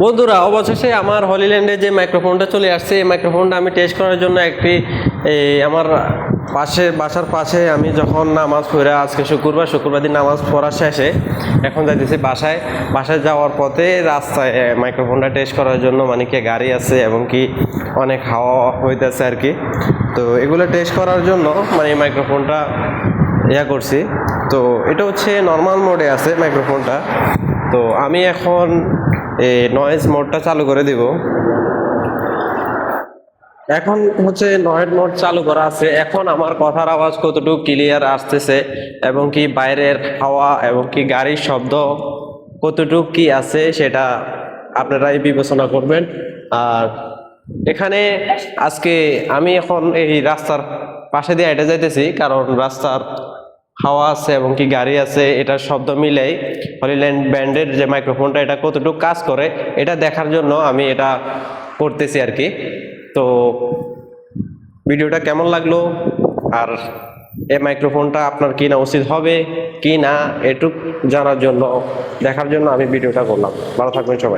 বন্ধুরা, অবশেষে আমার হলিল্যান্ডে যে মাইক্রোফোনটা চলে আসছে, এই মাইক্রোফোনটা আমি টেস্ট করার জন্য আমার বাসার পাশে আমি যখন নামাজ পড়ে, আজকে শুক্রবার দিন নামাজ পড়া শেষে এখন যাইতেছি বাসায় যাওয়ার পথে রাস্তায় মাইক্রোফোনটা টেস্ট করার জন্য, মানে কি গাড়ি আছে এবং কি অনেক হাওয়া হইতেছে আর কি। তো এগুলো টেস্ট করার জন্য মানে মাইক্রোফোনটা করছি। তো এটা হচ্ছে নর্মাল মোডে আছে মাইক্রোফোনটা। তো আমি এখন নয়েজ মোডটা চালু করে দিব। এখন হচ্ছে নয়েজ মোড চালু করা আছে। এখন আমার কথার আওয়াজ কতটুকু ক্লিয়ার আসতেছে এবং কি বাইরের হাওয়া এবং কি গাড়ির শব্দ কতটুকু কি আছে সেটা আপনারাই বিবেচনা করবেন। আর এখানে আজকে আমি এখন এই রাস্তার পাশে দিয়ে হেঁটে যাইতেছি, কারণ রাস্তার হাওয়া আছে এবং কি গাড়ি আছে, এটার শব্দ মিলেই হলিল্যান্ড ব্র্যান্ডের যে মাইক্রোফোনটা এটা কতটুকু কাজ করে এটা দেখার জন্য আমি এটা করতেছি আর কি। তো ভিডিওটা কেমন লাগলো, আর এই মাইক্রোফোনটা আপনার কিনা উচিত হবে কি না এটুক জানার জন্য, দেখার জন্য আমি ভিডিওটা করলাম। ভালো থাকবেন সবাই।